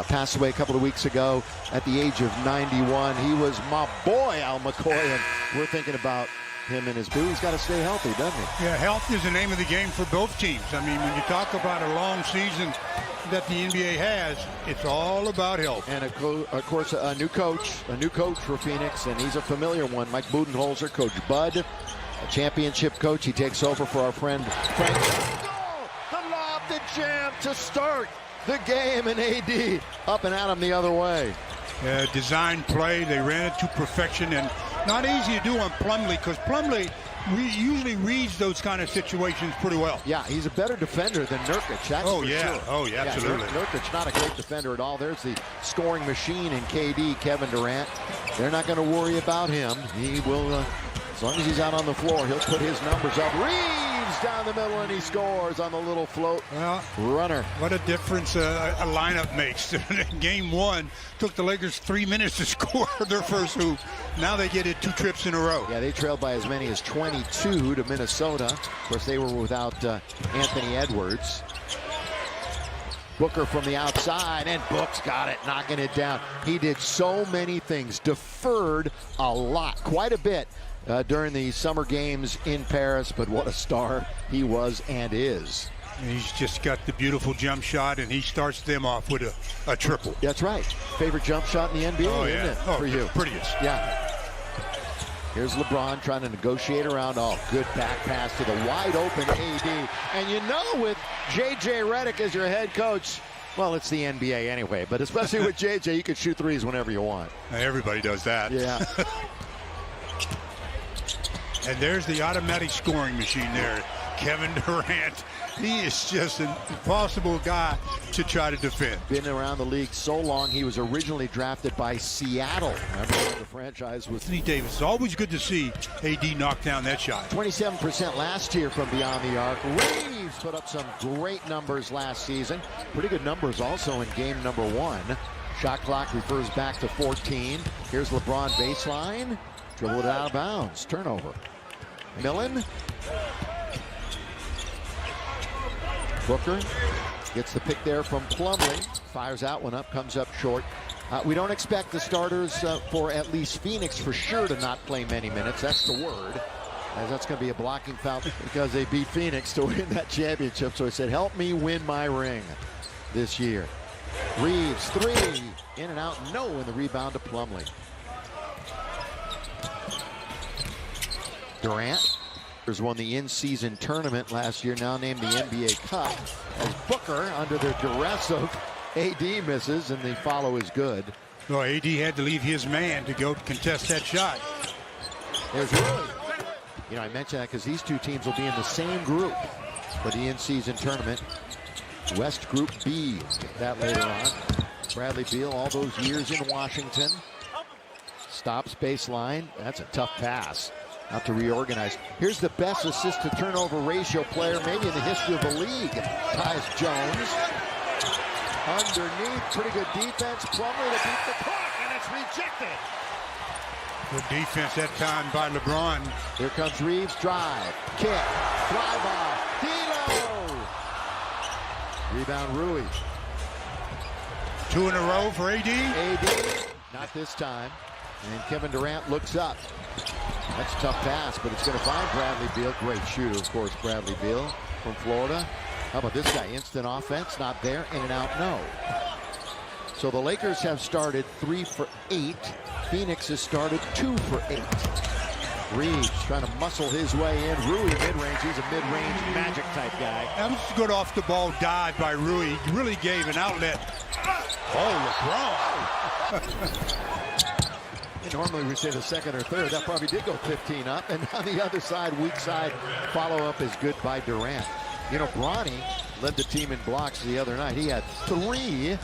Passed away a couple of weeks ago at the age of 91. He was my boy, Al McCoy, and we're thinking about him and his boo. He's got to stay healthy, doesn't he? Yeah, health is the name of the game for both teams. I mean, when you talk about a long season that the NBA has, it's all about health. And of course, a new coach for Phoenix, and he's a familiar one. Mike Budenholzer, Coach Bud, a championship coach. He takes over for our friend Frank. Oh, the lob, the jam to start the game, and AD up and at him the other way. Design play, they ran it to perfection, and not easy to do on Plumlee, because Plumlee usually reads those kind of situations pretty well. Yeah, he's a better defender than Nurkic. That's for sure. Oh, yeah, absolutely. Nurkic, not a great defender at all. There's the scoring machine in KD, Kevin Durant. They're not going to worry about him. He will, as long as he's out on the floor, he'll put his numbers up. Reeves down the middle, and he scores on the little float runner. What a difference a lineup makes. Game one took the Lakers 3 minutes to score their first hoop. Now they get it 2 trips in a row. Yeah, they trailed by as many as 22 to Minnesota. Of course, they were without Anthony Edwards. Booker from the outside, and Book's got it, knocking it down. He did so many things, deferred a lot, quite a bit during the summer games in Paris, but what a star he was and is. He's just got the beautiful jump shot, and he starts them off with a triple. That's right. Favorite jump shot in the NBA, isn't it, for you? Prettiest. Yeah. Here's LeBron trying to negotiate around. Oh, good back pass to the wide open AD. And you know, with J.J. Redick as your head coach, well, it's the NBA anyway, but especially with J.J., you can shoot threes whenever you want. Everybody does that. Yeah. And there's the automatic scoring machine there. Kevin Durant. He is just an impossible guy to try to defend. Been around the league so long. He was originally drafted by Seattle. Remember the franchise with Anthony Davis. It's always good to see AD knock down that shot. 27% last year from beyond the arc. Reeves put up some great numbers last season. Pretty good numbers also in game number 1. Shot clock refers back to 14. Here's LeBron baseline. Dribbled it out of bounds. Turnover. Millen. Booker gets the pick there from Plumlee. Fires out one up, comes up short. We don't expect the starters for at least Phoenix for sure to not play many minutes. That's the word. As that's going to be a blocking foul because they beat Phoenix to win that championship. So he said, help me win my ring this year. Reeves, 3. In and out, no, and the rebound to Plumlee. Durant won the in-season tournament last year, now named the NBA Cup, as Booker, under the duress of AD, misses, and the follow is good. Well, AD had to leave his man to go contest that shot. There's Rui. You know, I mentioned that because these two teams will be in the same group for the in-season tournament. West Group B, that later on. Bradley Beal, all those years in Washington. Stops baseline. That's a tough pass. Not to reorganize. Here's the best assist-to-turnover ratio player maybe in the history of the league. Tyus Jones. Underneath, pretty good defense. Plumlee to beat the clock, and it's rejected. Good defense that time by LeBron. Here comes Reeves. Drive. Kick. Drive off. D'Lo. Rebound Rui. 2 in a row for AD. AD. Not this time. And Kevin Durant looks up. That's a tough pass, but it's going to find Bradley Beal. Great shooter, of course, Bradley Beal from Florida. How about this guy? Instant offense, not there. In and out, no. So the Lakers have started 3 for 8. Phoenix has started 2 for 8. Reeves trying to muscle his way in. Rui mid-range. He's a mid-range magic type guy. That was a good off-the-ball dive by Rui. He really gave an outlet. Oh, LeBron. Normally we say the second or third. That probably did go 15 up. And on the other side, weak side, follow-up is good by Durant. You know, Bronny led the team in blocks the other night. He had 3,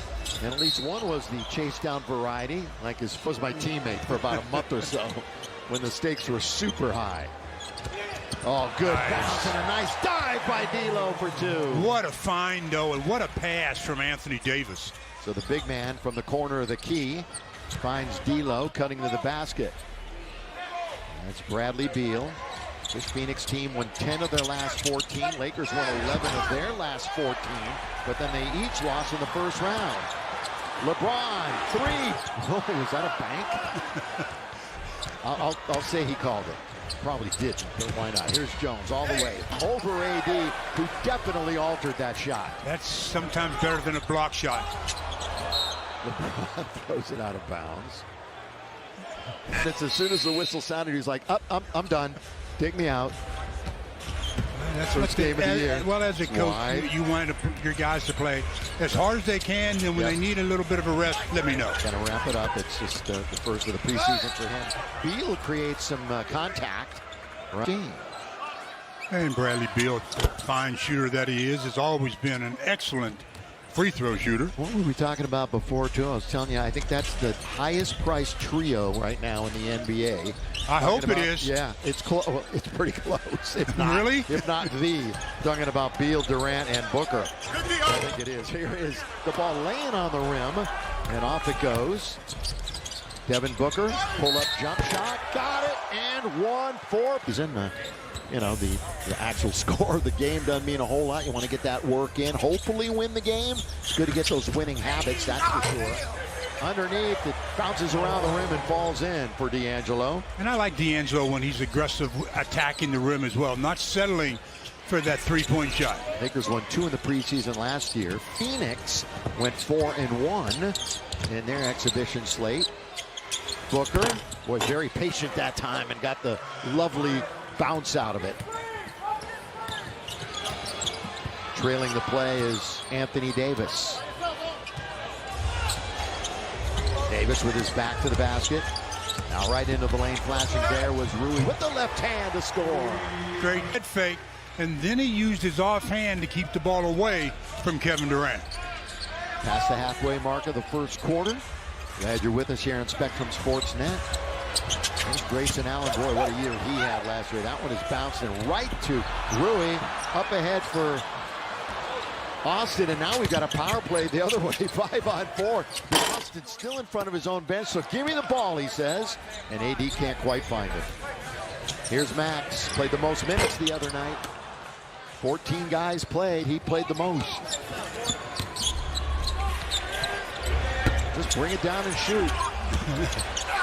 and at least one was the chase-down variety, like was my teammate for about a month or so when the stakes were super high. Oh, good bounce and a nice dive by D'Lo for 2. What a find, though, and what a pass from Anthony Davis. So the big man from the corner of the key finds D'Lo cutting to the basket. That's Bradley Beal. This Phoenix team won 10 of their last 14. Lakers won 11 of their last 14, but then they each lost in the first round. LeBron, three. Oh, was that a bank? I'll say he called it. Probably didn't, but why not? Here's Jones all the way over AD, who definitely altered that shot. That's sometimes better than a block shot. LeBron throws it out of bounds. It's as soon as the whistle sounded, he's like, I'm done. Take me out. That's First game of the year. Well, as a coach, you want your guys to play as hard as they can, and when they need a little bit of a rest, let me know. Gonna wrap it up. It's just the first of the preseason for him. Beal creates some contact. Right. And Bradley Beal, fine shooter that he is, has always been an excellent free throw shooter. What were we talking about before, too? I was telling you, I think that's the highest priced trio right now in the NBA. I hope it is. Yeah, it's close. It's pretty close. If not, really? If not the. Talking about Beal, Durant, and Booker. I think it is. Here is the ball laying on the rim, and off it goes. Devin Booker, pull-up jump shot, got it, and 1-4. He's in the, the actual score of the game doesn't mean a whole lot. You want to get that work in, hopefully win the game. It's good to get those winning habits, that's for sure. Underneath, it bounces around the rim and falls in for D'Angelo. And I like D'Angelo when he's aggressive attacking the rim as well, not settling for that three-point shot. Lakers won 2 in the preseason last year. Phoenix went 4-1 in their exhibition slate. Booker was very patient that time and got the lovely bounce out of it. Trailing the play is Anthony Davis. Davis with his back to the basket. Now right into the lane, flashing there was Rui with the left hand to score. Great head fake, and then he used his offhand to keep the ball away from Kevin Durant. Past the halfway mark of the first quarter. Glad you're with us here on Spectrum Sportsnet. There's Grayson Allen. Boy, what a year he had last year. That one is bouncing right to Rui. Up ahead for Austin, and now we've got a power play the other way, 5-on-4. Austin still in front of his own bench, so give me the ball, he says. And AD can't quite find it. Here's Max, played the most minutes the other night. 14 guys played, he played the most. Just bring it down and shoot.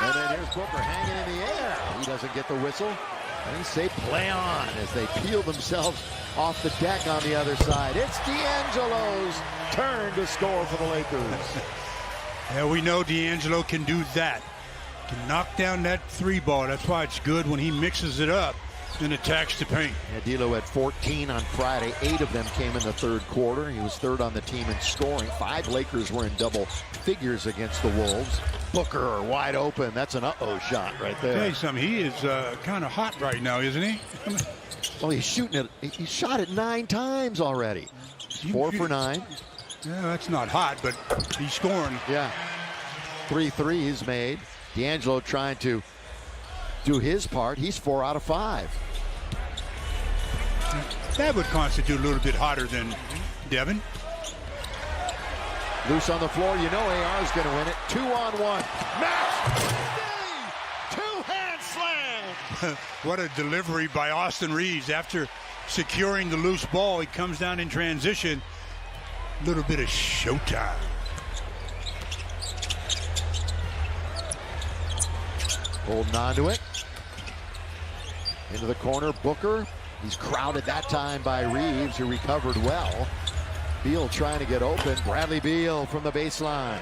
And then here's Booker hanging in the air. He doesn't get the whistle. And he say play on as they peel themselves off the deck on the other side. It's D'Angelo's turn to score for the Lakers. Yeah, we know D'Angelo can do that. Can knock down that three ball. That's why it's good when he mixes it up and attacks the paint. Yeah, D'Lo had 14 on Friday. 8 of them came in the third quarter. He was third on the team in scoring. 5 Lakers were in double figures against the Wolves. Booker wide open. That's an uh-oh shot right there. I'll tell you something, he is kind of hot right now, isn't he? Well, he's shooting it. He shot it 9 times already. 4 for 9. Yeah, that's not hot, but he's scoring. Yeah. 3 threes made. D'Angelo trying to do his part. He's 4 out of 5. That would constitute a little bit hotter than Devin. Loose on the floor. You know AR is going to win it. 2-on-1. Max! Two-hand slam! What a delivery by Austin Reeves. After securing the loose ball, he comes down in transition. A little bit of showtime. Holding on to it. Into the corner, Booker. He's crowded that time by Reeves, who recovered well. Beal trying to get open. Bradley Beal from the baseline.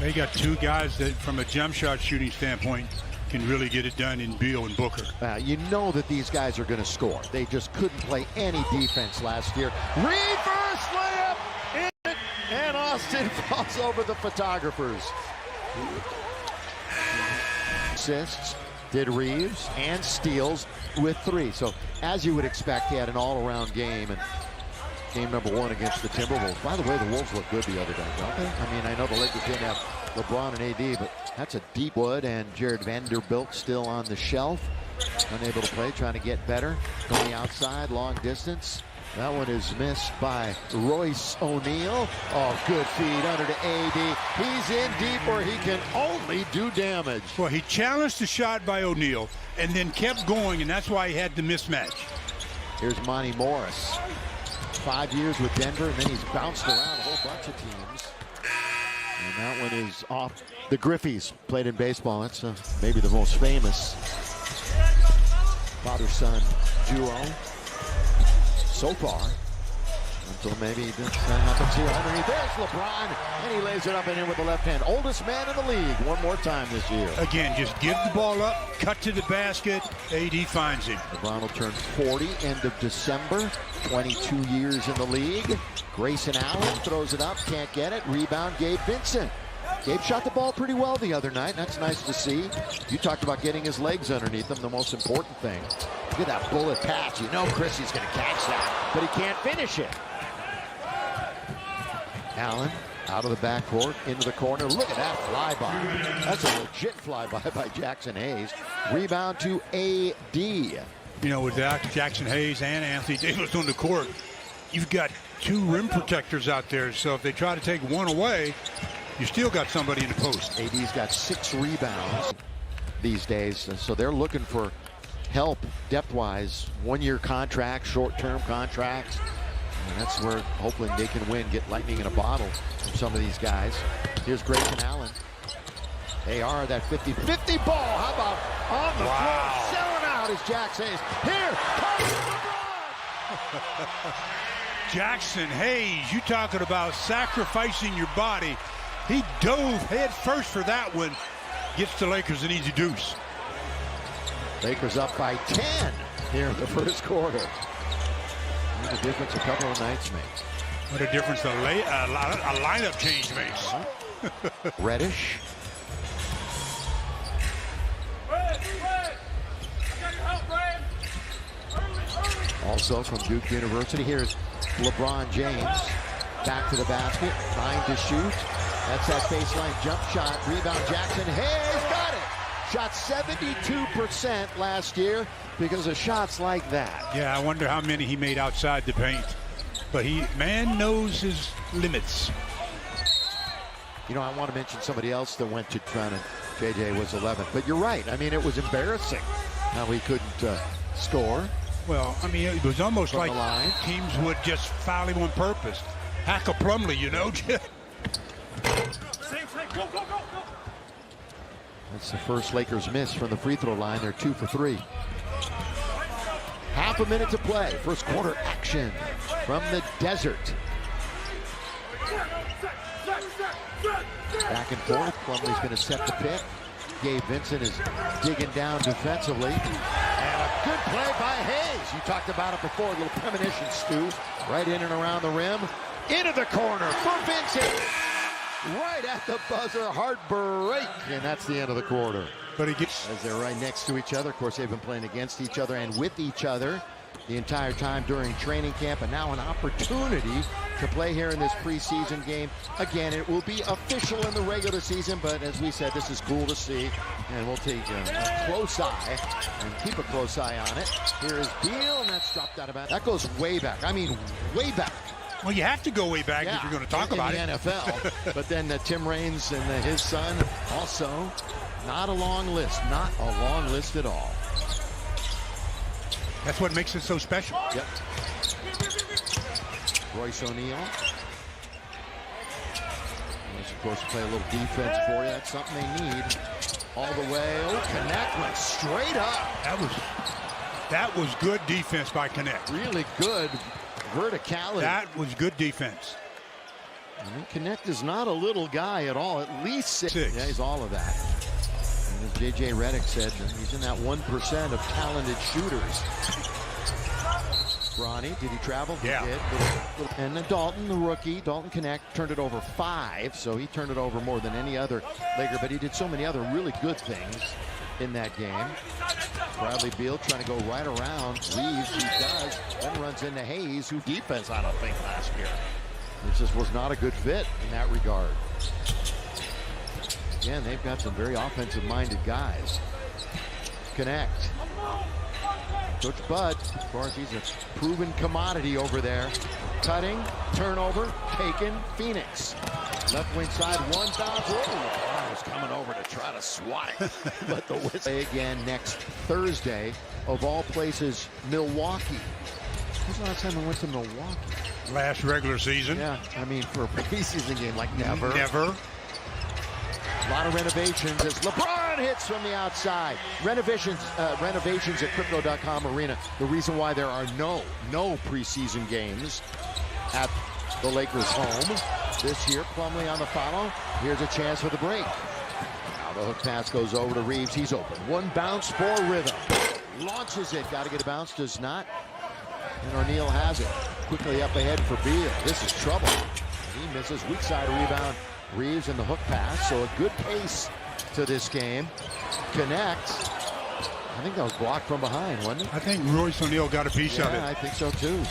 They got 2 guys that, from a jump shot shooting standpoint, can really get it done in Beal and Booker. You know that these guys are going to score. They just couldn't play any defense last year. Reverse layup in it, and Austin falls over the photographers. Assists did Reeves, and steals with 3. So as you would expect, he had an all-around game, and game number 1 against the Timberwolves. By the way, the Wolves look good the other day, don't they? I mean, I know the Lakers didn't have LeBron and AD, but that's a deep Wood, and Jared Vanderbilt still on the shelf. Unable to play, trying to get better. Going outside, long distance. That one is missed by Royce O'Neal. Oh, good feed under to AD. He's in deep where he can only do damage. Well, he challenged the shot by O'Neal and then kept going, and that's why he had the mismatch. Here's Monty Morris. 5 years with Denver, and then he's bounced around a whole bunch of teams. And that one is off. The Griffeys played in baseball. That's maybe the most famous father-son duo so far. Until maybe this happens here underneath. There's LeBron, and he lays it up and in with the left hand. Oldest man in the league one more time this year. Again, just give the ball up, cut to the basket. AD finds him. LeBron will turn 40 end of December. 22 years in the league. Grayson Allen throws it up, can't get it. Rebound, Gabe Vincent. Gabe shot the ball pretty well the other night. That's nice to see. You talked about getting his legs underneath him, the most important thing. Look at that bullet pass. You know Chrissy's going to catch that, but he can't finish it. Allen out of the backcourt, into the corner. Look at that flyby. That's a legit flyby by Jackson Hayes. Rebound to AD. You know, with Jackson Hayes and Anthony Davis on the court, you've got two rim protectors out there. So if they try to take one away, you still got somebody in the post. AD's got 6 rebounds these days, and so they're looking for help depth-wise. One-year contracts, short-term contracts. And that's where hopefully they can win, get lightning in a bottle from some of these guys. Here's Grayson Allen. AR, that 50-50 ball. How about on the floor? Selling out is Jackson Hayes. Here comes LeBron. Jackson Hayes, you talking about sacrificing your body. He dove head first for that one. Gets the Lakers an easy deuce. Lakers up by 10 here in the first quarter. What a difference a couple of nights makes. What a difference a lineup change makes. Reddish. Also from Duke University, here's LeBron James. Back to the basket, trying to shoot. That's that baseline jump shot. Rebound, Jackson Hayes got it. Shot 72% last year because of shots like that. Yeah, I wonder how many he made outside the paint. But man knows his limits. You know, I want to mention somebody else that went to Toronto. JJ was 11. But you're right. I mean, it was embarrassing how he couldn't score. Well, I mean, it was almost like teams would just foul him on purpose. Hack a Plumlee, you know. That's the first Lakers miss from the free throw line. They're 2 for 3. Half a minute to play. First quarter action from the desert. Back and forth. Plumlee's going to set the pick. Gabe Vincent is digging down defensively. And a good play by Hayes. You talked about it before. A little premonition, Stu. Right in and around the rim. Into the corner for Vincent. Right at the buzzer. Hard break. And that's the end of the quarter. But he gets, as they're right next to each other. Of course, they've been playing against each other and with each other the entire time during training camp, and now an opportunity to play here in this preseason game. Again, it will be official in the regular season, but as we said, this is cool to see, and we'll take a close eye and keep a close eye on it. Here is Beal, and that's dropped out of bounds. That goes way back. I mean, way back. Well, you have to go way back if you're going to talk about it. In the NFL. But then Tim Raines and his son also. Not a long list. Not a long list at all. That's what makes it so special. Yep. Royce O'Neal. Of course, play a little defense for you. That's something they need. All the way. Oh, Connect went straight up. That was good defense by Connect. Really good verticality. That was good defense. I mean, Connect is not a little guy at all. At least 6. Yeah, he's all of that. And as J.J. Redick said, he's in that 1% of talented shooters. Bronny, did he travel? Yeah. He did. And then Dalton, the rookie, Dalton Connect, turned it over 5, so he turned it over more than any other Laker, but he did so many other really good things in that game. Bradley Beal trying to go right around Reeves, he does, then runs into Hayes, who defense, I don't think, last year. It just was not a good fit in that regard. Again, they've got some very offensive-minded guys. Connect. Coach Bud, of course, he's a proven commodity over there. Cutting, turnover, taken, Phoenix. Left wing side, one bounce. LeBron was coming over to try to swat it. But the whistle again next Thursday, of all places, Milwaukee. When's the last time I went to Milwaukee? last regular season. Yeah, I mean, for a preseason game, like never. Never. A lot of renovations as LeBron hits from the outside. Renovations at Crypto.com Arena. The reason why there are no preseason games at the Lakers' home this year. Plumlee on the follow. Here's a chance for the break. Now the hook pass goes over to Reeves. He's open. One bounce for Rhythm. Launches it. Got to get a bounce. Does not. And O'Neal has it. Quickly up ahead for Beal. This is trouble. He misses. Weak side rebound. Reeves in the hook pass, so a good pace to this game. Connects. I think that was blocked from behind, wasn't it? I think Royce O'Neal got a piece of it. Yeah, I think so too.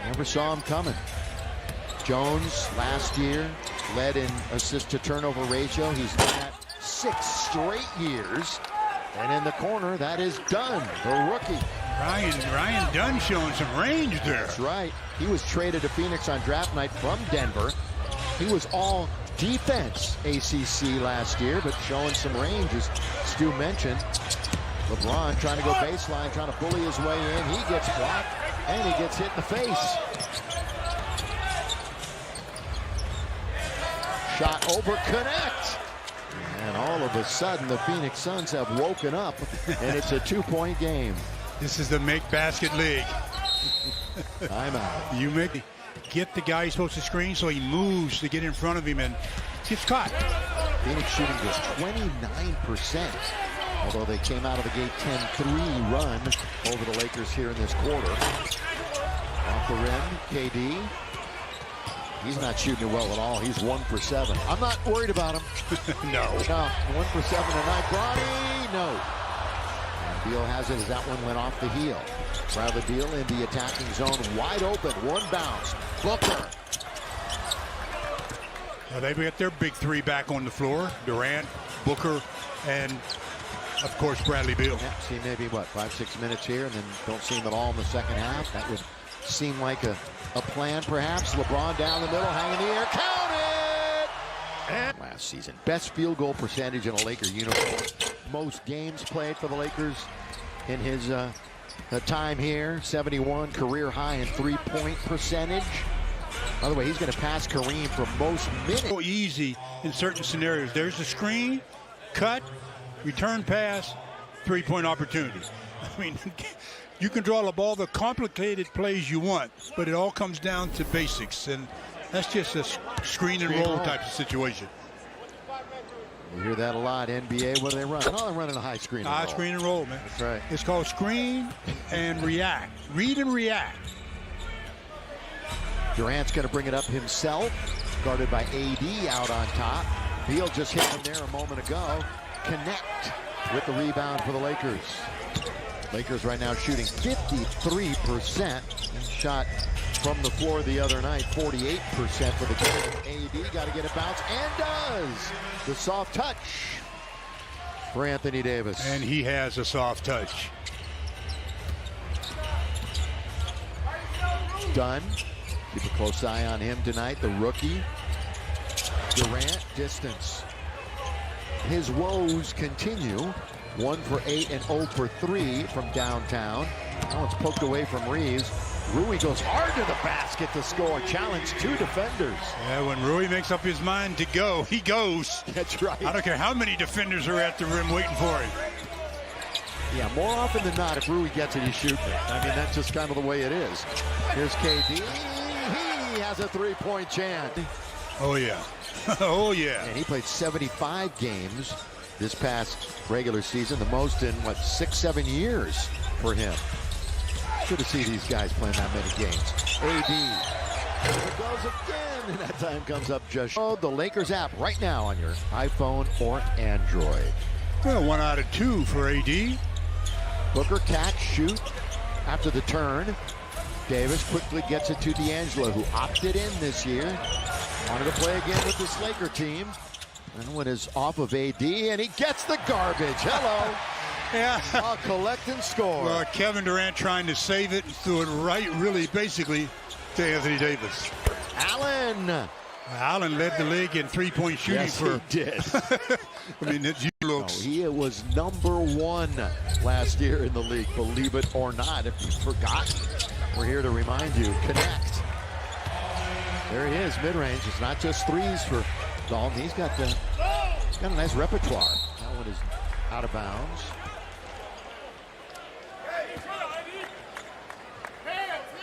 Never saw him coming. Jones last year led in assist to turnover ratio. He's done that 6 straight years. And in the corner, that is Dunn, the rookie. Ryan Dunn showing some range there. That's right. He was traded to Phoenix on draft night from Denver. He was all defense ACC last year, but showing some range, as Stu mentioned. LeBron trying to go baseline, trying to bully his way in. He gets blocked, and he gets hit in the face. Shot over, connect. And all of a sudden, the Phoenix Suns have woken up, and it's a 2-point game. This is the make basket league. Timeout. You get the guy he's supposed to screen, so he moves to get in front of him and gets caught. Phoenix shooting just 29%. Although they came out of the gate 10-3 run over the Lakers here in this quarter. Off the rim, KD. He's not shooting it well at all. He's 1 for 7. I'm not worried about him. No. 1 for 7 tonight. Bronny, no. And Beal has it as that one went off the heel. Bradley Beal in the attacking zone, wide open. One bounce. Booker. Well, they've got their big 3 back on the floor. Durant, Booker, and of course Bradley Beal. Yeah, see maybe what, 5-6 minutes here, and then don't see him at all in the second half. That would seem like a plan, perhaps. LeBron down the middle, hanging in the air, count it! And last season, best field goal percentage in a Laker uniform. Most games played for the Lakers in his time here. 71, career high in 3-point percentage. By the way, he's going to pass Kareem for most minutes. So easy in certain scenarios. There's the screen, cut, return pass, 3-point opportunity. I mean, you can draw up all the complicated plays you want, but it all comes down to basics, and that's just a screen and roll type of situation. You hear that a lot. NBA, what do they run? Oh, they're running a high screen and roll. High screen and roll, man. That's right. It's called screen and react. Read and react. Durant's going to bring it up himself, guarded by AD out on top. Beal just hit him there a moment ago. Connect with the rebound for the Lakers. Lakers right now shooting 53%. Shot from the floor the other night, 48% for the game. AD got to get a bounce, and does. The soft touch for Anthony Davis. And he has a soft touch. Dunn. Keep a close eye on him tonight, the rookie. Durant, distance. His woes continue. 1 for 8 and 0 for 3 from downtown. Now it's poked away from Reeves. Rui goes hard to the basket to score. Challenge 2 defenders. Yeah, when Rui makes up his mind to go, he goes. That's right. I don't care how many defenders are at the rim waiting for him. Yeah, more often than not, if Rui gets it, he's shooting it. I mean, that's just kind of the way it is. Here's KD. He has a 3-point chance. Oh, yeah. Oh, yeah. And he played 75 games this past regular season, the most in, what, 6-7 years for him. Good to see these guys playing that many games. AD. There it goes again, and that time comes up just. Oh, the Lakers app right now on your iPhone or Android. Well, 1 out of 2 for AD. Booker catch, shoot after the turn. Davis quickly gets it to D'Angelo, who opted in this year. Wanted to play again with this Laker team. And one is off of AD, and he gets the garbage. Hello. Yeah. I'll collect and score. Well, Kevin Durant trying to save it and threw it right, really, basically, to Anthony Davis. Allen. Allen led the league in 3-point shooting. Yes, for. he did. I mean, it looks. He was number 1 last year in the league, believe it or not, if you've forgotten. We're here to remind you, connect. There he is, mid-range. It's not just threes for Dalton. He's got a nice repertoire. That one is out of bounds.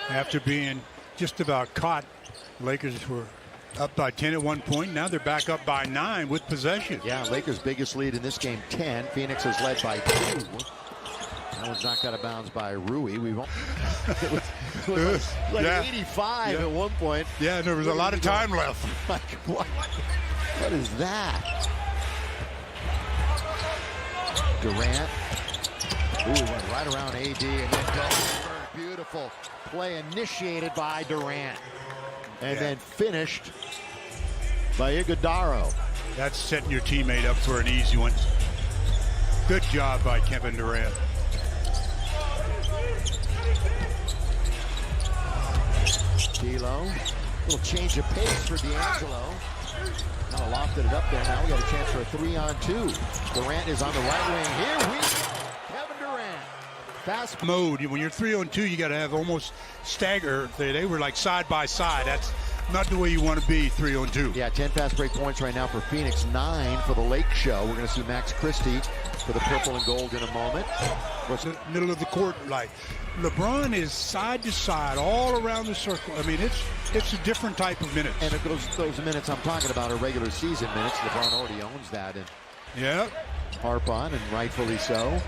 After being just about caught, Lakers were up by 10 at one point. Now they're back up by 9 with possession. Yeah, Lakers' biggest lead in this game, 10. Phoenix has led by 2. That was knocked out of bounds by Rui. It was like 85 at one point. Yeah, there was a lot of time left. Like, what is that? Durant. Ooh, went right around AD and then goes. Beautiful play initiated by Durant. And then finished by Iguodala. That's setting your teammate up for an easy one. Good job by Kevin Durant. D'Lo, little change of pace for D'Angelo. Kind of lofted it up there. Now we got a chance for a 3-on-2. Durant is on the right wing. Here we go. Kevin Durant. Fast mode. When you're 3-on-2, you got to have almost stagger. They were like side by side. That's not the way you want to be 3-on-2. Yeah, 10 fast break points right now for Phoenix, 9 for the Lake Show. We're going to see Max Christie for the purple and gold in a moment. What's the middle of the court like? LeBron is side to side, all around the circle. I mean, it's a different type of minutes. And those minutes I'm talking about are regular season minutes. LeBron already owns that. And yeah, harp on, and rightfully so.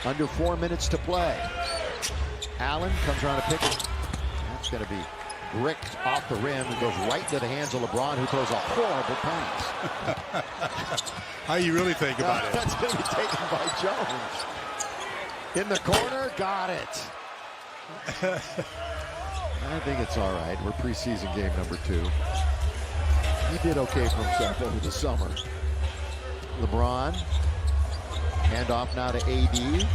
Under 4 minutes to play. Allen comes around a pick. That's going to be bricked off the rim and goes right to the hands of LeBron, who throws a horrible pass. How you really think about it? That's going to be taken by Jones. In the corner, got it. I think it's all right. We're preseason game number 2. He did okay for himself over the summer. LeBron. Handoff now to AD.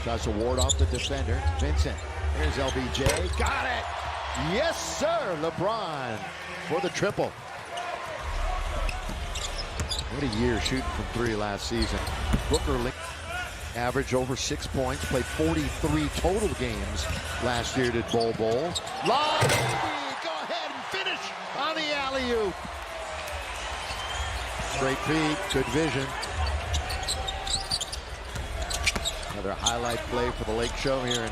Tries to ward off the defender. Vincent. Here's LBJ. Got it. Yes, sir. LeBron for the triple. What a year shooting from 3 last season. Booker averaged over 6 points. Played 43 total games last year. Did Bol. Lob. Go ahead and finish on the alley-oop. Great feed. Good vision. Another highlight play for the Lake Show here in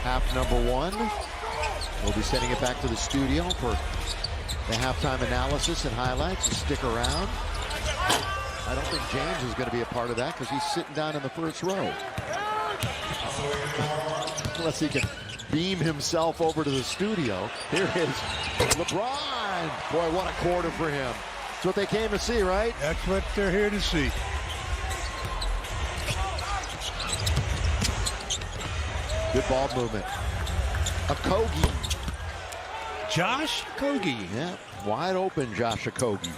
half number 1. We'll be sending it back to the studio for the halftime analysis and highlights. So stick around. I don't think James is going to be a part of that because he's sitting down in the first row. Unless he can beam himself over to the studio. Here is LeBron. Boy, what a quarter for him. That's what they came to see, right? That's what they're here to see. Good ball movement. Okogie. Josh Okogie. Yeah, wide open Josh Okogie.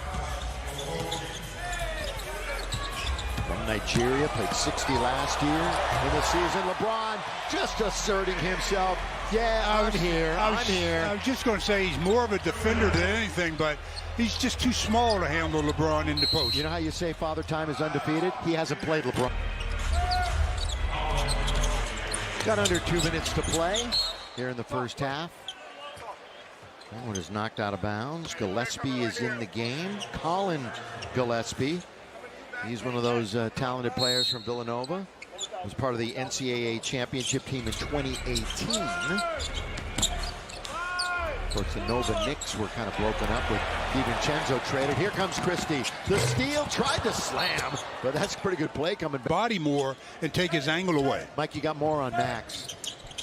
From Nigeria, played 60 last year in the season. LeBron just asserting himself. Yeah, I'm here. I was just going to say he's more of a defender than anything, but he's just too small to handle LeBron in the post. You know how you say Father Time is undefeated? He hasn't played LeBron. Got under 2 minutes to play here in the first half. That one is knocked out of bounds. Gillespie is in the game. Colin Gillespie. He's one of those talented players from Villanova. Was part of the NCAA championship team in 2018. Of course, the Nova Knicks were kind of broken up with DiVincenzo traded. Here comes Christie. The steal, tried to slam, but that's a pretty good play coming back. Body more and take his angle away. Mike, you got more on Max.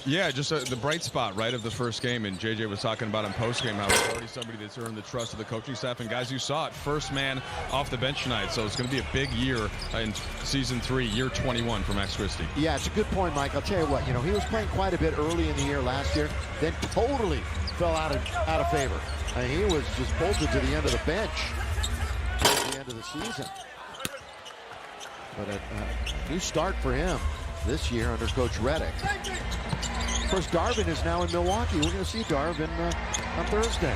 Yeah, just the bright spot, right, of the first game. And JJ was talking about in postgame how he's already somebody that's earned the trust of the coaching staff. And guys, you saw it, first man off the bench tonight. So it's going to be a big year in season 3, year 21 for Max Christie. Yeah, it's a good point, Mike. I'll tell you what, he was playing quite a bit early in the year last year, then totally fell out of favor. I mean, he was just bolted to the end of the bench at the end of the season. But a new start for him this year under Coach Redick. Of course, Darvin is now in Milwaukee. We're going to see Darvin on Thursday.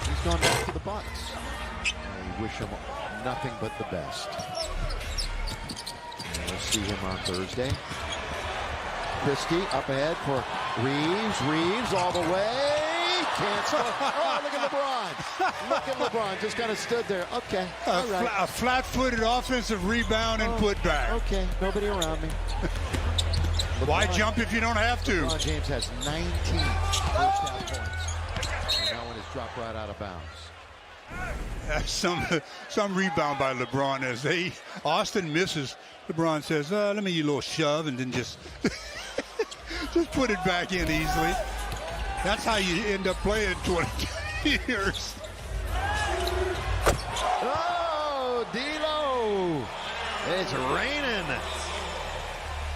He's gone back to the Bucks. We wish him nothing but the best. And we'll see him on Thursday. Christie up ahead for Reeves all the way. Can't score. Oh, look at LeBron. Look at LeBron. Just kind of stood there. Okay. All right. A flat-footed offensive rebound and put back. Okay. Nobody around me. Why jump if you don't have to? LeBron James has 19 first-half points. And that one is dropped right out of bounds. Some rebound by LeBron as Austin misses. LeBron says, let me give you a little shove and then just just put it back in easily. That's how you end up playing 22 years. Oh, D'Lo. It's raining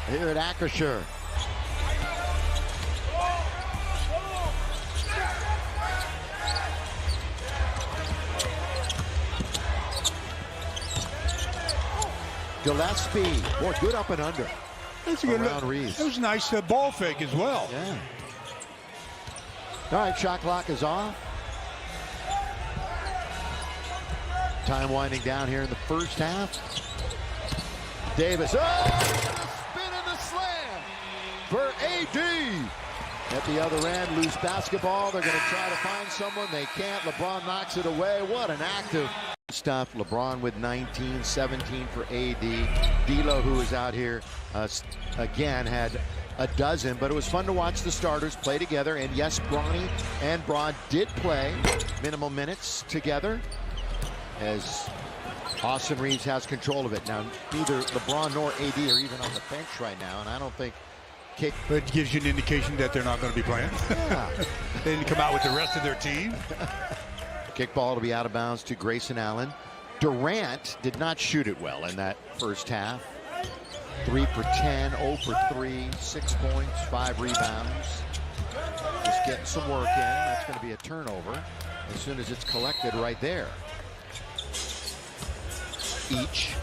here at Acrisure. Gillespie. Boy, good up and under. That's a good Around look. Reeves. It was a nice ball fake as well. Yeah. All right, shot clock is off. Time winding down here in the first half. Davis. Oh, the spin and the slam for AD. At the other end, loose basketball. They're going to try to find someone. They can't. LeBron knocks it away. What an active stuff. LeBron with 19, 17 for AD. D'Lo, who is out here again, had a dozen, but it was fun to watch the starters play together. And yes, Bronny and Braun did play minimal minutes together as Austin Reeves has control of it. Now, neither LeBron nor AD are even on the bench right now, and I don't think But it gives you an indication that they're not going to be playing. Yeah. They didn't come out with the rest of their team. Kickball to be out of bounds to Grayson Allen. Durant did not shoot it well in that first half. 3 for 10, 0 for 3, 6 points, 5 rebounds. Just getting some work in. That's going to be a turnover as soon as it's collected right there. Each.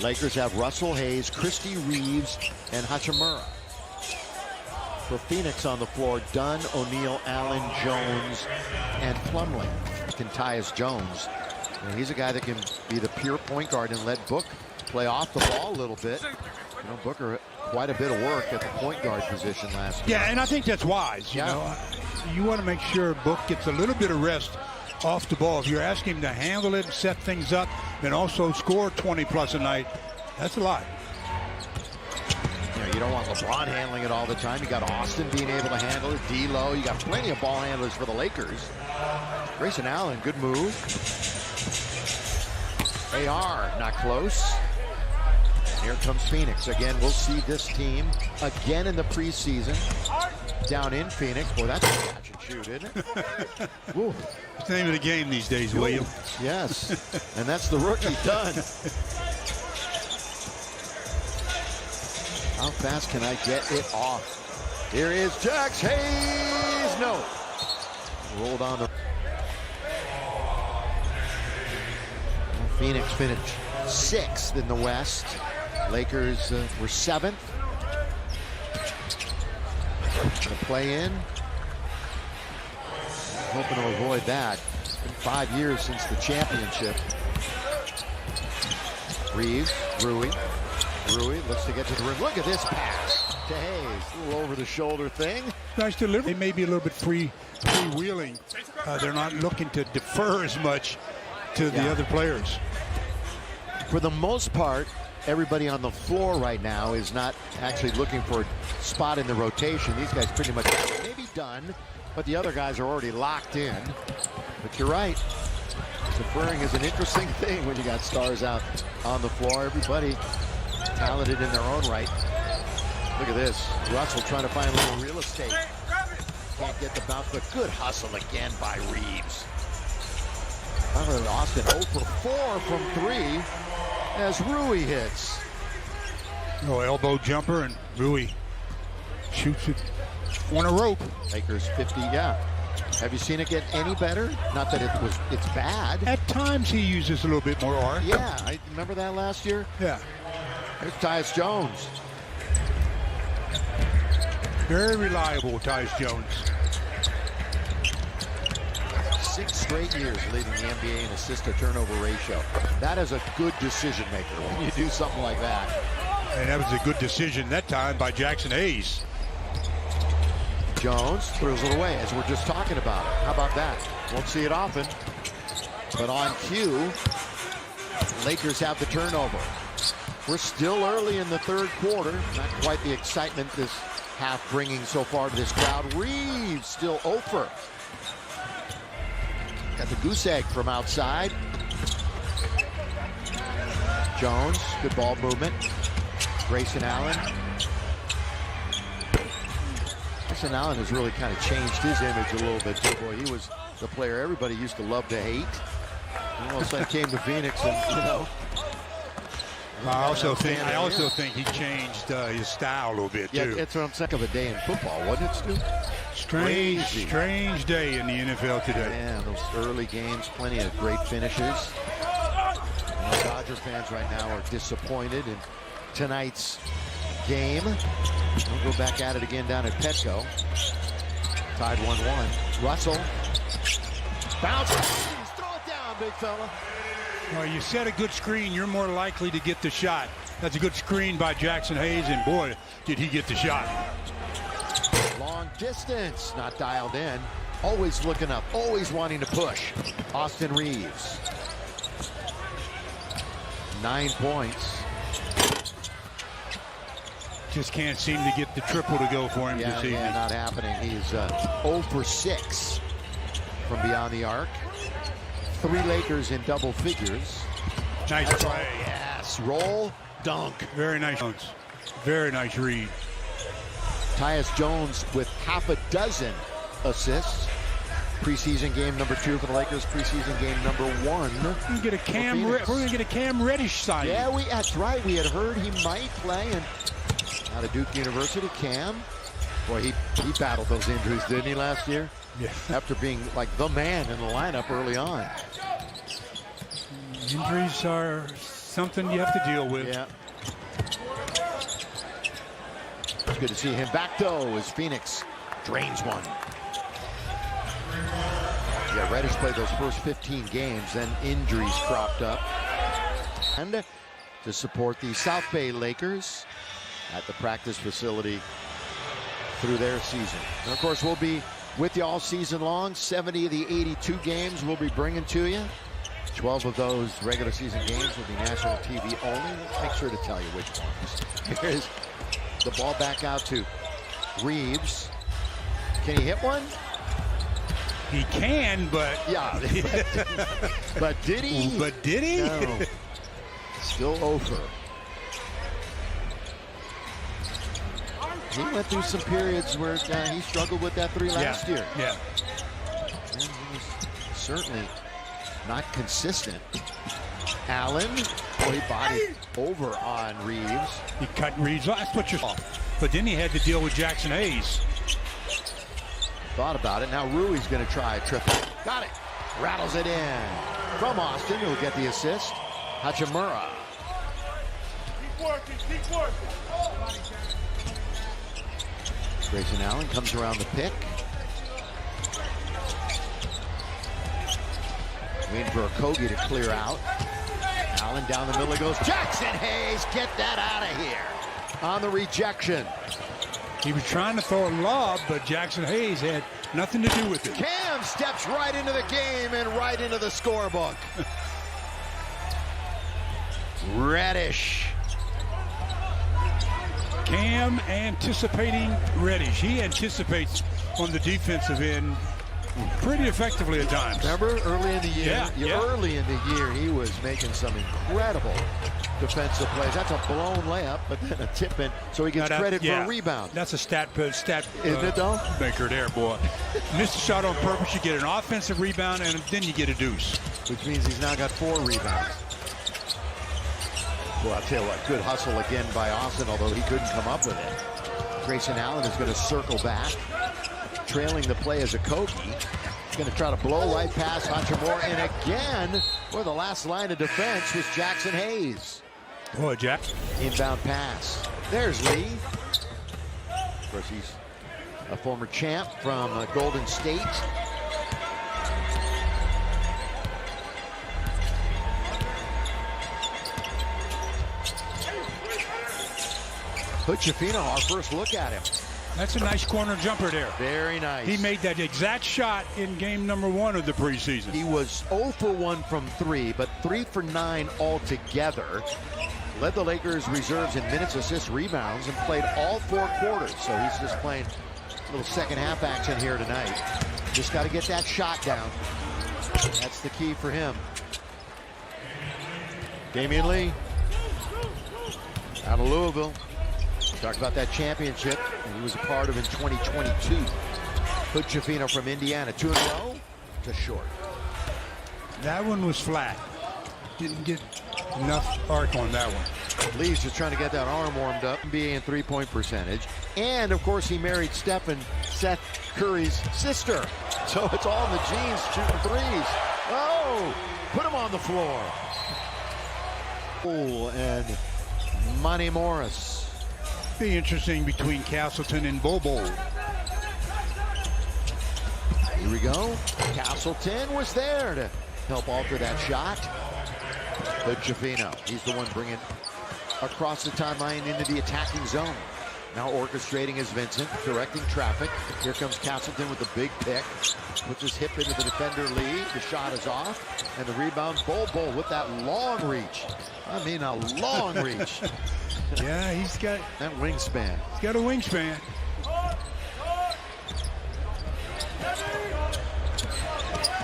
Lakers have Russell Hayes, Christie Reeves, and Hachimura. For Phoenix on the floor, Dunn, O'Neal, Allen, Jones, and Plumlee. Tyus Jones. And he's a guy that can be the pure point guard and let Book play off the ball a little bit. You know, Booker quite a bit of work at the point guard position last year. Yeah, and I think that's wise. You know, you want to make sure Book gets a little bit of rest off the ball. If you're asking him to handle it, set things up, and also score 20 plus a night, that's a lot. You know, you don't want LeBron handling it all the time. You got Austin being able to handle it. D'Lo, you got plenty of ball handlers for the Lakers. Grayson Allen, good move. AR, not close. And here comes Phoenix. Again, we'll see this team again in the preseason down in Phoenix. Boy, that's a catch and shoot, isn't it? Woo. It's the name of the game these days, William. Yes, and that's the rookie done. How fast can I get it off? Here is Jax Hayes. No. Rolled on the. Phoenix finished 6th in the West. Lakers were 7th. The play-in. Hoping to avoid that. It's been 5 years since the championship. Reeves, Rui looks to get to the rim. Look at this pass to Hayes. A little over-the-shoulder thing. Nice delivery. They may be a little bit freewheeling. They're not looking to defer as much to the other players. For the most part, everybody on the floor right now is not actually looking for a spot in the rotation. These guys pretty much maybe done, but the other guys are already locked in. But you're right. Deferring is an interesting thing when you got stars out on the floor. Everybody talented in their own right. Look at this. Russell trying to find a little real estate. Can't get the bounce, but good hustle again by Reeves. Austin 0 for 4 from 3 as Rui hits. No elbow jumper, and Rui shoots it on a rope. Lakers 50, yeah. Have you seen it get any better? Not that it's bad. At times he uses a little bit more arc. Yeah, I remember that last year. Yeah. There's Tyus Jones. Very reliable, Tyus Jones. 6 straight years leading the NBA in assist-to-turnover ratio. That is a good decision maker when you do something like that. And that was a good decision that time by Jackson Hayes. Jones throws it away as we're just talking about it. How about that? Won't see it often. But on cue, Lakers have the turnover. We're still early in the third quarter. Not quite the excitement this half bringing so far to this crowd. Reeves still over. Got the goose egg from outside. Jones, good ball movement. Grayson Allen. Grayson Allen has really kind of changed his image a little bit too. Boy, he was the player everybody used to love to hate. And all of a sudden came to Phoenix and, you know. I also think he changed his style a little bit, Yeah, too. it's what I'm saying of a day in football, wasn't it, Stu? Crazy. Strange day in the NFL today. Man, those early games, plenty of great finishes. And the Dodger fans right now are disappointed in tonight's game. We'll go back at it again down at Petco. Tied 1-1. Russell. Bounce. Throw it down, big fella. Well, you set a good screen, you're more likely to get the shot. That's a good screen by Jackson Hayes, and boy, did he get the shot. Long distance, not dialed in. Always looking up, always wanting to push. Austin Reeves. 9 points. Just can't seem to get the triple to go for him this evening. Yeah, not happening. He's 0 for 6 from beyond the arc. 3 Lakers in double figures. Nice play. Yes, roll, dunk. Very nice. Very nice read. Tyus Jones with half a dozen assists. Preseason game number 2 for the Lakers. Preseason game number 1. We're gonna get a Cam Reddish sign. Yeah, that's right. We had heard he might play, and out of Duke University, Cam. Boy, he battled those injuries, didn't he, last year? Yeah. After being like the man in the lineup early on. Injuries are something you have to deal with. Yeah. It's good to see him back, though, as Phoenix drains one. Yeah, Reddish played those first 15 games, then injuries cropped up. And to support the South Bay Lakers at the practice facility through their season. And, of course, we'll be with you all season long. 70 of the 82 games we'll be bringing to you. 12 of those regular season games will be national TV only. Let's make sure to tell you which ones. Here's the ball back out to Reeves. Can he hit one? He can, but... Yeah. But did he? But did he? No. Still over. He went through some periods where he struggled with that 3 last year. Yeah. And he was certainly not consistent. Allen, boy, he bodied over on Reeves. He cut Reeves off. That's what you're off. But then he had to deal with Jackson Hayes. Thought about it. Now Rui's going to try a triple. Got it. Rattles it in. From Austin, who'll get the assist. Hachimura. Keep working, keep working. Grayson Allen comes around the pick. Waiting for Okogie to clear out. Allen down the middle. He goes. Jackson Hayes, get that out of here. On the rejection. He was trying to throw a lob, but Jackson Hayes had nothing to do with it. Cam steps right into the game and right into the scorebook. Reddish. Cam anticipating Reddish. He anticipates on the defensive end pretty effectively at times. Remember early in the year? Yeah. Early in the year, he was making some incredible defensive plays. That's a blown layup, but then a tip in, so he gets credit for a rebound. That's a stat Isn't it, though? maker there, boy. Missed a shot on purpose, you get an offensive rebound, and then you get a deuce. Which means he's now got 4 rebounds. Well, I'll tell you what, good hustle again by Austin, although he couldn't come up with it. Grayson Allen is going to circle back, trailing the play as Okogie. He's going to try to blow right past Hachimura, and again, the last line of defense was Jackson Hayes. Boy, Jack. Inbound pass. There's Lee. Of course, he's a former champ from Golden State. Hood Schifino, our first look at him. That's a nice corner jumper there. Very nice. He made that exact shot in game number 1 of the preseason. He was 0 for 1 from 3, but 3 for 9 altogether. Led the Lakers reserves in minutes, assists, rebounds, and played all 4 quarters. So he's just playing a little second half action here tonight. Just got to get that shot down. That's the key for him. Damian Lee out of Louisville. Talked about that championship he was a part of in 2022. Hood-Schifino from Indiana, 2 in a row, just short. That one was flat. Didn't get enough arc on that one. Lee's just trying to get that arm warmed up. NBA and 3-point percentage. And, of course, he married Seth Curry's sister. So it's all in the jeans, shooting threes. Oh, put him on the floor. Oh, and Monty Morris. Be interesting between Castleton and Bobo. Here we go. Castleton was there to help alter that shot. But Hood-Schifino, he's the one bringing across the timeline into the attacking zone. Now orchestrating is Vincent, directing traffic. Here comes Castleton with the big pick. Puts his hip into the defender lead. The shot is off. And the rebound, Bobo with that long reach. I mean, a long reach. Yeah, he's got That wingspan. He's got a wingspan.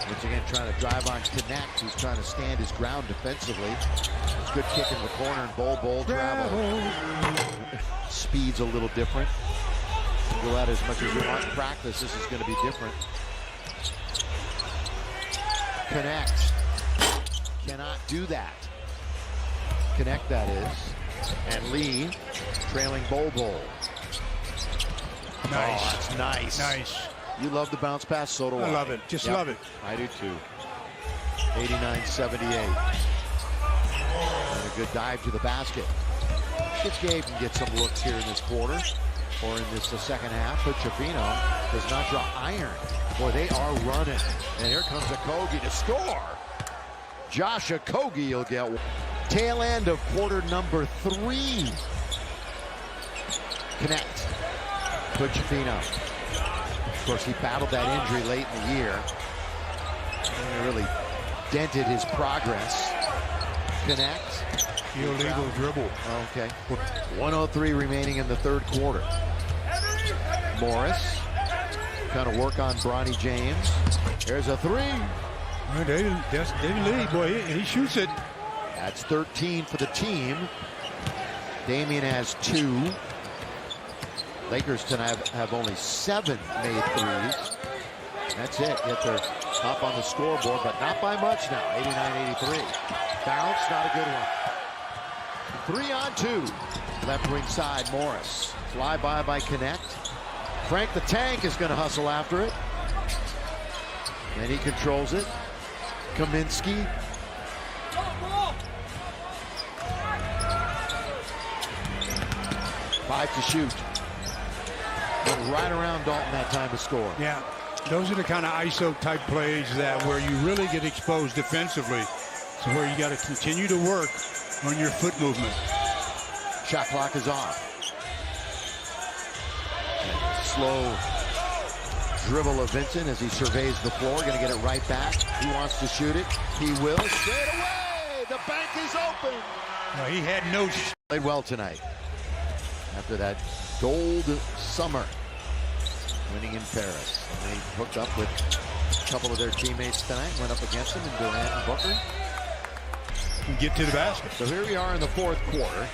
Once again, trying to drive on Connect. He's trying to stand his ground defensively. It's a good kick in the corner, and Bol travel. Speed's a little different. You go out as much as you want in practice. This is going to be different. Connect. Cannot do that. Connect, that is. And Lee trailing Bol. Nice. Oh, that's nice. Nice. You love the bounce pass, so do I. I love it. Just love it. I do too. 89-78. And a good dive to the basket. Shitgay can get some looks here in this quarter or in this second half, but Hood-Schifino does not draw iron. Boy, they are running. And here comes Okogie to score. Josh Okogie will get one. Tail end of quarter number 3. Connect. Hood-Schifino. Of course, he battled that injury late in the year. And it really dented his progress. Connect. Illegal dribble. Okay. 1:03 remaining in the third quarter. Morris. Kind of work on Bronny James. There's a 3. Well, David Lee, boy, he shoots it. That's 13 for the team. Damian has 2. Lakers tonight have only 7 made threes. That's it. Yet they're up on the scoreboard, but not by much now. 89-83. Bounce, not a good one. 3 on 2. Left wing side, Morris. Fly by Connect. Frank the Tank is going to hustle after it. And he controls it. Kaminsky. Five to shoot. Went right around Dalton that time to score. Yeah, those are the kind of ISO type plays that where you really get exposed defensively. So where you got to continue to work on your foot movement. Shot clock is off. And slow dribble of Vincent as he surveys the floor. Going to get it right back. He wants to shoot it. He will. Straight away. The bank is open. No, he had no. Played well tonight. After that gold summer, winning in Paris. And they hooked up with a couple of their teammates tonight. Went up against them in Durant and Booker. Get to the basket. So here we are in the fourth quarter.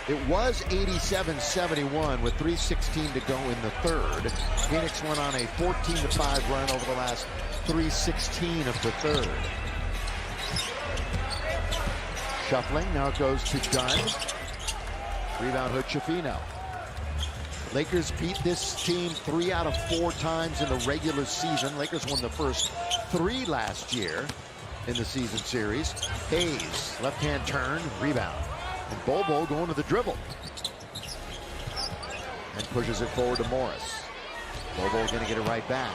It was 87-71 with 3:16 to go in the third. Phoenix went on a 14-5 run over the last 3:16 of the third. Shuffling, now it goes to Dunn. Rebound Hood-Schifino. Lakers beat this team 3 out of 4 times in the regular season. Lakers won the first 3 last year in the season series. Hayes, left-hand turn, rebound. And Bobo going to the dribble. And pushes it forward to Morris. Bobo going to get it right back.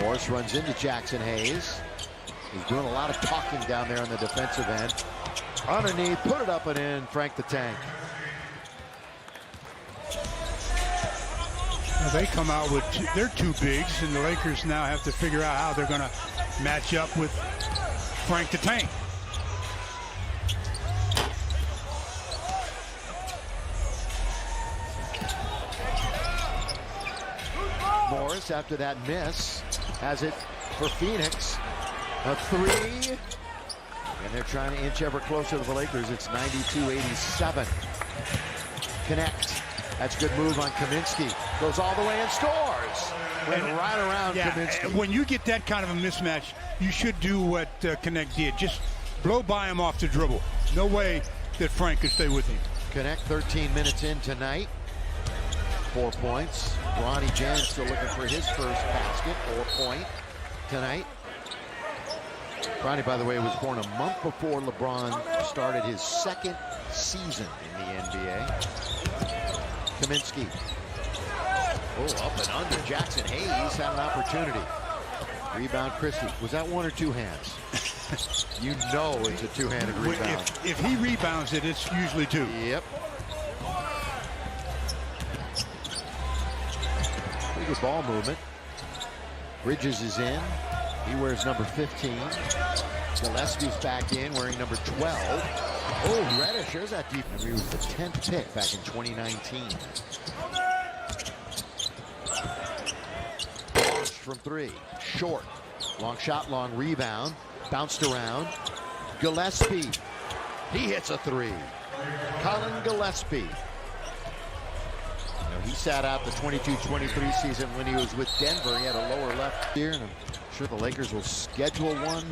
Morris runs into Jackson Hayes. He's doing a lot of talking down there on the defensive end. Underneath, put it up and in, Frank the Tank. Well, they come out with their two bigs, and the Lakers now have to figure out how they're going to match up with Frank the Tank. Morris, after that miss, has it for Phoenix. A three. And they're trying to inch ever closer to the Lakers. It's 92-87. Connect. That's a good move on Kaminsky. Goes all the way and scores. Went right around Kaminsky. When you get that kind of a mismatch, you should do what Connect did. Just blow by him off the dribble. No way that Frank could stay with him. Connect 13 minutes in tonight. 4 points. Ronnie James still looking for his first basket. 4-point tonight. Ronnie, by the way, was born a month before LeBron started his second season in the NBA. Kaminsky. Oh, up and under. Jackson Hayes had an opportunity. Rebound Christie. Was that one or two hands? You know it's a two-handed rebound. If he rebounds it, it's usually two. Yep. Pretty good ball movement. Bridges is in. He wears number 15. Gillespie's back in wearing number 12. Oh, Reddish, there's that deep. He was the 10th pick back in 2019. Launched from three. Short. Long shot, long rebound. Bounced around. Gillespie. He hits a three. Colin Gillespie. He sat out the 22-23 season when he was with Denver. He had a lower left here, and I'm sure the Lakers will schedule one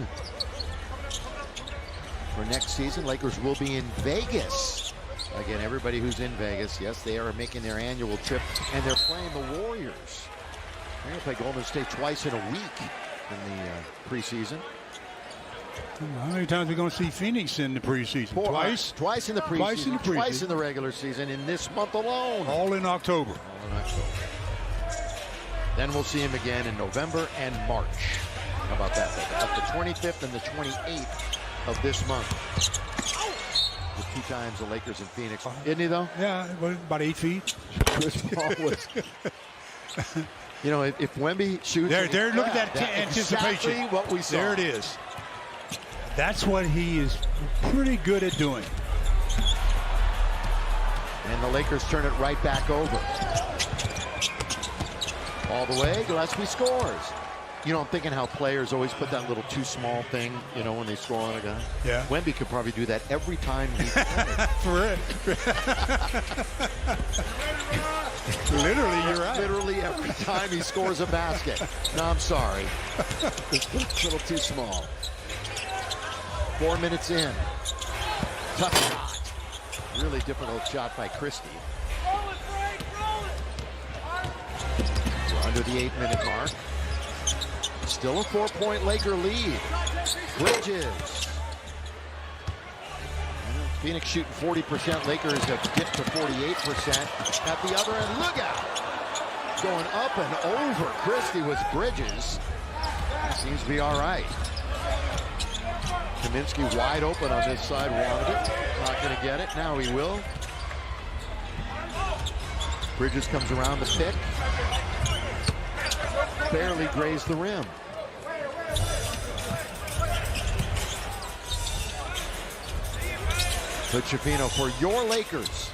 for next season. Lakers will be in Vegas. Again, everybody who's in Vegas, yes, they are making their annual trip, and they're playing the Warriors. They're going to play Golden State twice in a week in the preseason. How many times are we going to see Phoenix in the preseason? Twice? Twice in the preseason. Twice in the preseason. Twice in the regular season in this month alone. All in October. All in October. Then we'll see him again in November and March. How about that? Up the 25th and the 28th of this month. The two times the Lakers in Phoenix. Isn't he, though? Yeah, about 8 feet. Chris Paul was... You know, if Wemby shoots... There, look at that anticipation. Exactly what we saw. There it is. That's what he is pretty good at doing. And the Lakers turn it right back over. All the way, Gillespie scores. You know, I'm thinking how players always put that little too small thing, you know, when they score on a guy. Yeah. Wemby could probably do that every time he plays. For it. Literally, you're right. Literally every time he scores a basket. No, I'm sorry. It's a little too small. 4 minutes in. Tough shot. Really difficult shot by Christie. We're under the 8-minute mark. Still a 4-point Laker lead. Bridges. Phoenix shooting 40%. Lakers have dipped to 48%. At the other end, look out. Going up and over Christie with Bridges. Seems to be all right. Kaminsky wide open on this side, wanted it. Not going to get it. Now he will. Bridges comes around the pick. Barely grazed the rim. Chifino for your Lakers.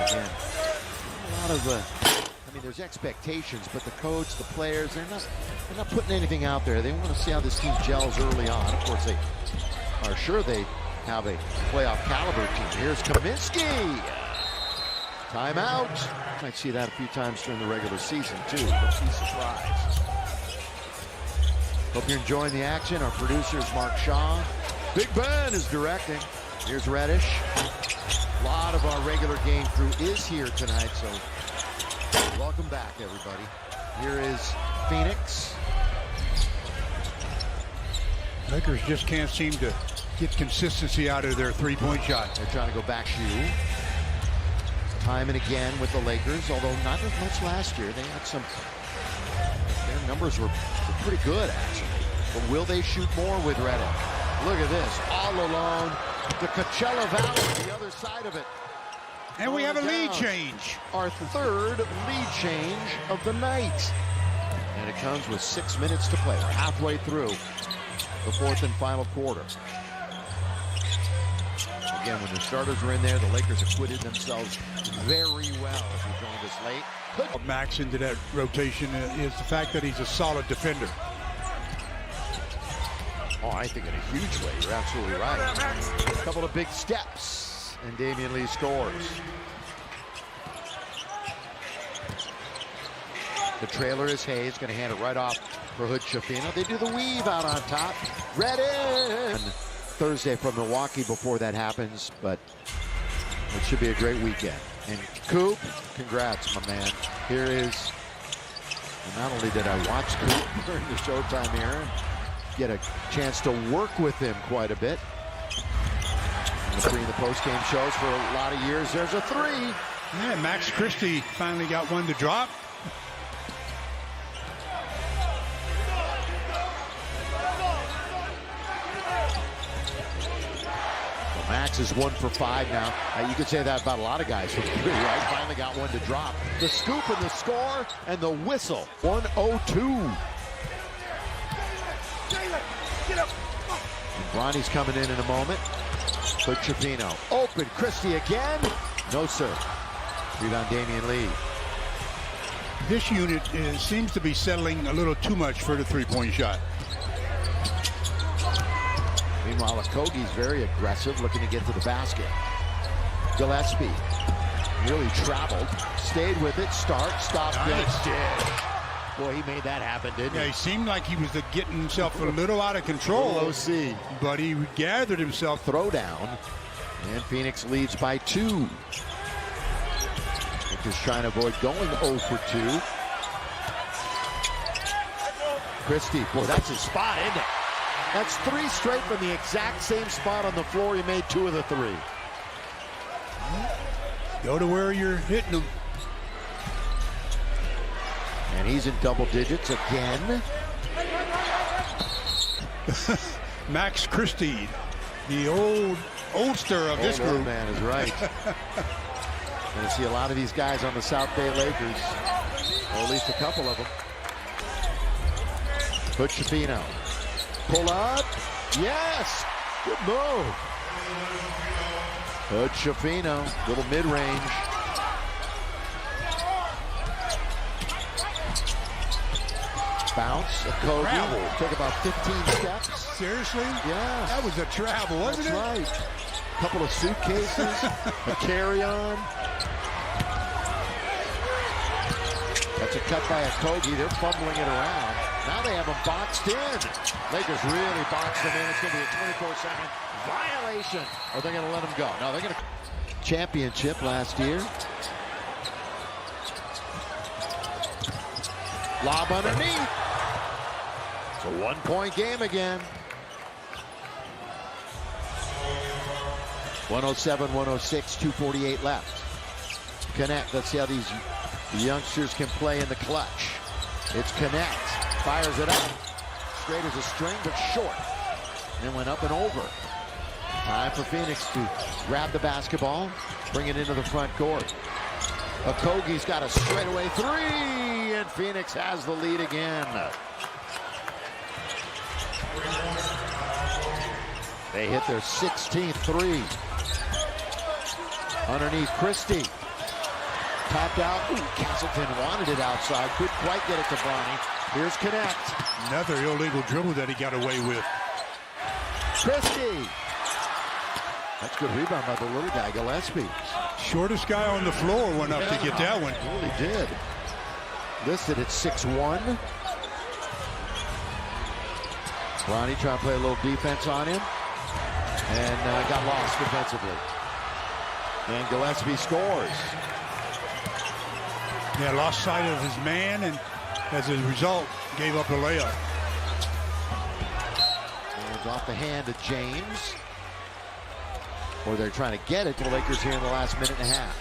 Again, a lot of I mean, there's expectations, but the coach, the players, they're not putting anything out there. They want to see how this team gels early on. Of course, they are sure they have a playoff caliber team. Here's Kaminsky. Timeout. Might see that a few times during the regular season, too. Don't be surprised. Hope you're enjoying the action. Our producer is Mark Shaw. Big Ben is directing. Here's Reddish. A lot of our regular game crew is here tonight, so welcome back, everybody. Here is Phoenix. Lakers just can't seem to get consistency out of their three-point shot. They're trying to go back shoe. Time and again with the Lakers, although not as much last year. They had some, their numbers were pretty good, actually. But will they shoot more with Reddish? Look at this, all alone. The Coachella Valley, the other side of it. And we have a lead Down. change. Our third lead change of the night. And it comes with 6 minutes to play. We're halfway through the fourth and final quarter. Again, when the starters were in there, the Lakers acquitted themselves very well. If you joined us late. Max into that rotation is the fact that he's a solid defender. Oh, I think in a huge way. You're absolutely right. A couple of big steps, and Damian Lee scores. The trailer is Hayes, going to hand it right off for Hood Schifino. They do the weave out on top. Ready! Thursday from Milwaukee before that happens, but it should be a great weekend. And Coop, congrats, my man. Here is, and not only did I watch Coop during the Showtime era, get a chance to work with him quite a bit. In the pre and the post-game shows for a lot of years. There's a three. Yeah, Max Christie finally got one to drop. Max is 1 for 5 now. You could say that about a lot of guys from three, right? Finally got one to drop. The scoop and the score and the whistle. 102. And Bronny's coming in a moment. Hood Schifino. Open. Christie again. No, sir. Rebound Damian Lee. This unit seems to be settling a little too much for the three-point shot. Meanwhile, Okogie's very aggressive, looking to get to the basket. Gillespie really traveled, stayed with it, stop, Nice. good. Boy, he made that happen, didn't Yeah, he? he seemed like he was getting himself a little out of control. Little OC. But he gathered himself. Throwdown, and Phoenix leads by 2. Just trying to avoid going 0 for 2. Christie, boy, that's his spot, isn't it? That's 3 straight from the exact same spot on the floor. He made 2 of the 3. Go to where you're hitting them. And he's in double digits again. Max Christie, the oldster of this Old group. man is right. Going to see a lot of these guys on the South Bay Lakers, or at least a couple of them. Hood Schifino. Pull up. Yes. Good move. Hood Schifino. Little mid-range. Bounce. Okogie. Took about 15 steps. Seriously? Yeah. That was a travel, wasn't That's it? right. A couple of suitcases. A carry-on. That's a cut by Okogie. They're fumbling it around. Now they have him boxed in. Lakers really boxed him in. It's going to be a 24-second violation. Or they're going to let him go. No, they're going to... Championship last year. Lob underneath. It's a 1-point game again. 107-106, 2:48 left. Connect. Let's see how these youngsters can play in the clutch. It's Connect. Fires it up. Straight as a string, but short. And then went up and over. Time for Phoenix to grab the basketball, bring it into the front court. Okogie's got a straightaway 3, and Phoenix has the lead again. They hit their 16th 3. Underneath Christie. Tapped out. Ooh, Castleton wanted it outside. Couldn't quite get it to Bronny. Here's Connect. Another illegal dribble that he got away with. Christie. That's a good rebound by the little guy, Gillespie. Shortest guy on the floor went up to get that one. Really did. Listed at 6'1". Bronny trying to play a little defense on him. And got lost defensively. And Gillespie scores. Yeah, lost sight of his man, and as a result, gave up a layup. And off the hand of James. Or they're trying to get it to the Lakers here in the last minute and a half.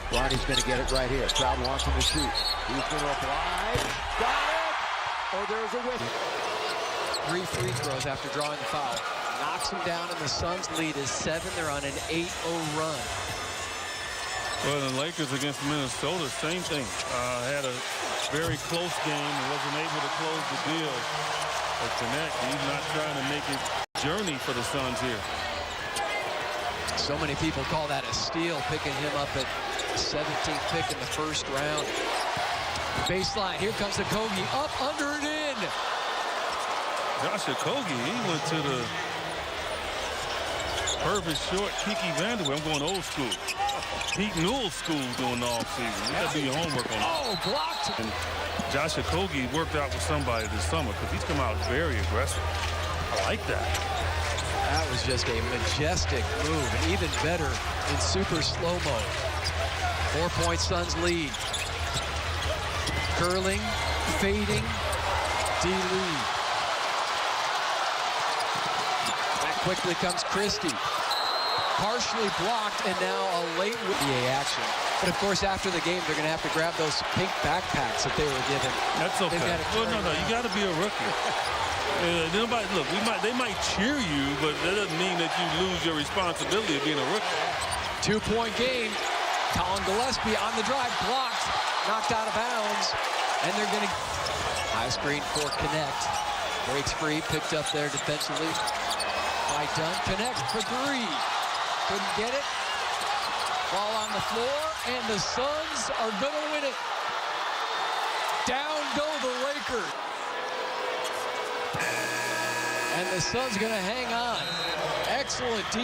Bronny's going to get it right here. Crowd wants him to shoot. He's going to apply. Got it! Or there's a whistle. 3 free throws after drawing the foul. Knocks him down, and the Suns' lead is 7. They're on an 8-0 run. Well, the Lakers against Minnesota, same thing. Had a very close game and wasn't able to close the deal. But Connect, he's not trying to make it journey for the Suns here. So many people call that a steal, picking him up at 17th pick in the first round. Baseline, here comes the Okogie, up, under, and in. Josh Okogie, he went to the perfect short Kiki Vanderbilt. I'm going old school. Pete Newell school doing the offseason. You got to do your homework on that. Oh, blocked. And Josh Okogie worked out with somebody this summer because he's come out very aggressive. I like that. That was just a majestic move, and even better in super slow-mo. 4-point Suns lead. Curling, fading, D-Lee. Back quickly comes Christie. Partially blocked, and now a late NBA action. But of course, after the game, they're going to have to grab those pink backpacks that they were given. That's okay. Well, no, you got to be a rookie. Nobody, look, they might cheer you, but that doesn't mean that you lose your responsibility of being a rookie. 2-point game. Colin Gillespie on the drive, blocked, knocked out of bounds, and they're going to high screen for Connect. Breaks free, picked up there defensively by Dunn. Connect for three. Couldn't get it. Ball on the floor, and the Suns are going to win it. Down go the Lakers. And the Suns going to hang on. Excellent defense.